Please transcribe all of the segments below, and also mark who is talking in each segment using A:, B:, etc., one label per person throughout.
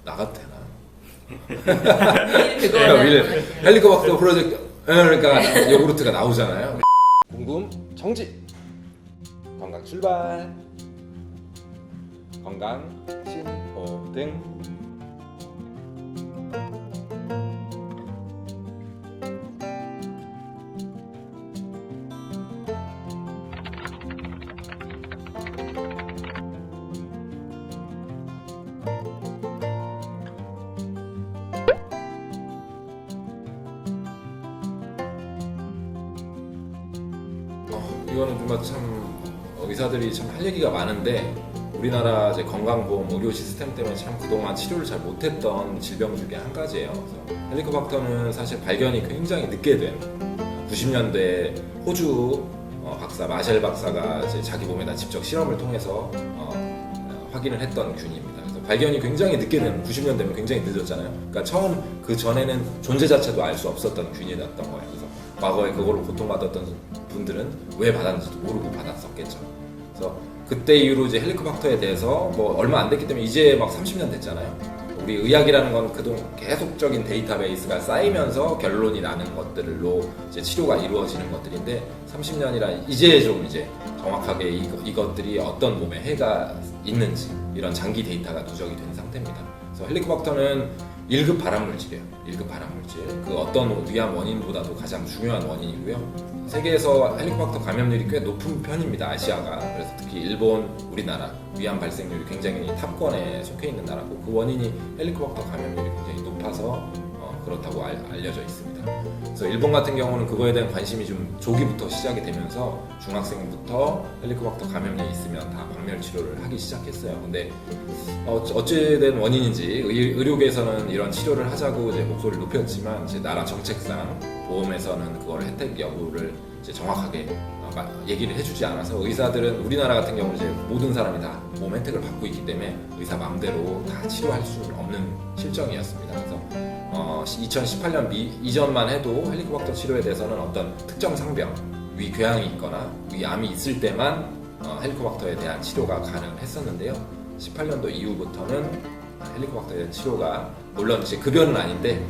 A: 나가도 되나?
B: 그거는
A: 헬리코박터 프로젝트 그러니까 요구르트가 나오잖아요. 궁금 정지. 건강 출발. 건강 신호등. 이거는 정말 참 의사들이 참 할 얘기가 많은데 우리나라 이제 건강보험 의료 시스템 때문에 참 그동안 치료를 잘 못했던 질병 중에 한 가지예요. 그래서 헬리코박터는 사실 발견이 굉장히 늦게 된 90년대 호주 박사 마셸 박사가 이제 자기 몸에다 직접 실험을 통해서 확인을 했던 균입니다. 그래서 발견이 굉장히 늦게 된 90년대면 굉장히 늦었잖아요. 그러니까 처음 그 전에는 존재 자체도 알 수 없었던 균이었던 거예요. 그래서 과거에 그걸로 고통받았던 분들은 왜 받았는지도 모르고 받았었겠죠. 그래서 그때 이후로 이제 헬리코박터에 대해서 뭐 얼마 안 됐기 때문에 이제 막 30년 됐잖아요. 우리 의학이라는 건 그동안 계속적인 데이터베이스가 쌓이면서 결론이 나는 것들로 이제 치료가 이루어지는 것들인데 30년이라 이제 좀 이제 정확하게 이것들이 어떤 몸에 해가 있는지 이런 장기 데이터가 누적이 된 상태입니다. 그래서 헬리코박터는 1급 발암물질이에요. 1급 발암물질. 그 어떤 위암 원인보다도 가장 중요한 원인이고요. 세계에서 헬리코박터 감염률이 꽤 높은 편입니다. 아시아가. 그래서 특히 일본, 우리나라 위암 발생률이 굉장히 탑권에 속해 있는 나라고 그 원인이 헬리코박터 감염률이 굉장히 높아서 그렇다고 알려져 있습니다. 그래서 일본 같은 경우는 그거에 대한 관심이 좀 조기부터 시작이 되면서 중학생부터 헬리코박터 감염이 있으면 다 박멸 치료를 하기 시작했어요. 근데 어찌된 원인인지 의료계에서는 이런 치료를 하자고 이제 목소리를 높였지만 이제 나라 정책상 보험에서는 그걸 혜택 여부를 이제 정확하게 얘기를 해주지 않아서 의사들은 우리나라 같은 경우는 이제 모든 사람이 다 보험 혜택을 받고 있기 때문에 의사 마음대로 다 치료할 수는 없는 실정이었습니다. 그래서 2018년 이전만 해도 헬리코박터 치료에 대해서는 어떤 특정 상병, 위궤양이 있거나 위암이 있을 때만 헬리코박터에 대한 치료가 가능했었는데요. 18년도 이후부터는 헬리코박터에 대한 치료가 물론 이제 급여는 아닌데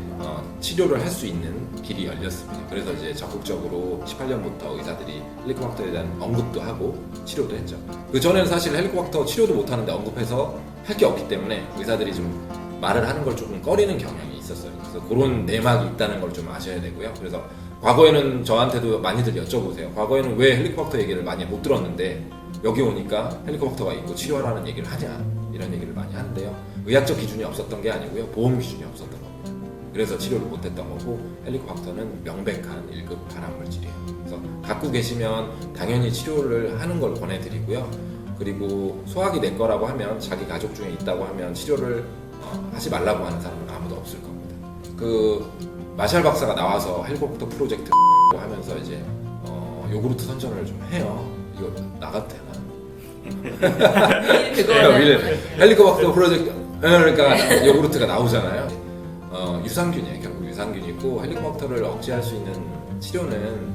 A: 치료를 할 수 있는 길이 열렸습니다. 그래서 이제 적극적으로 18년부터 의사들이 헬리코박터에 대한 언급도 하고 치료도 했죠. 그 전에는 사실 헬리코박터 치료도 못 하는데 언급해서 할 게 없기 때문에 의사들이 좀 말을 하는 걸 조금 꺼리는 경향이 있었어요. 그래서 그런 내막이 있다는 걸 좀 아셔야 되고요. 그래서 과거에는 저한테도 많이들 여쭤보세요. 과거에는 왜 헬리코박터 얘기를 많이 못 들었는데 여기 오니까 헬리코박터가 있고 치료하라는 얘기를 하냐 이런 얘기를 많이 하는데요. 의학적 기준이 없었던 게 아니고요. 보험 기준이 없었던 겁니다. 그래서 치료를 못했던 거고 헬리코박터는 명백한 1급 발암물질이에요. 그래서 갖고 계시면 당연히 치료를 하는 걸 권해드리고요. 그리고 소화기 내 거라고 하면 자기 가족 중에 있다고 하면 치료를 하지 말라고 하는 사람은 아무도 없을 겁니다. 그 마샬 박사가 나와서 헬리코박터 프로젝트 하면서 이제 요구르트 선전을 좀 해요. 이거 나가도 되나?
B: 그거는
A: 헬리코박터 프로젝트 그러니까 요구르트가 나오잖아요. 유산균이에요. 결국 유산균이고 헬리코박터를 억제할 수 있는 치료는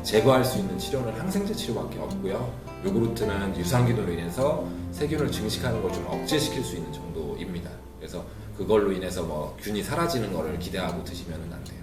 A: 제거할 수 있는 치료는 항생제 치료밖에 없고요. 요구르트는 유산균으로 인해서 세균을 증식하는 걸 좀 억제시킬 수 있는 정도입니다. 그래서 그걸로 인해서 뭐 균이 사라지는 거를 기대하고 드시면 안 돼요.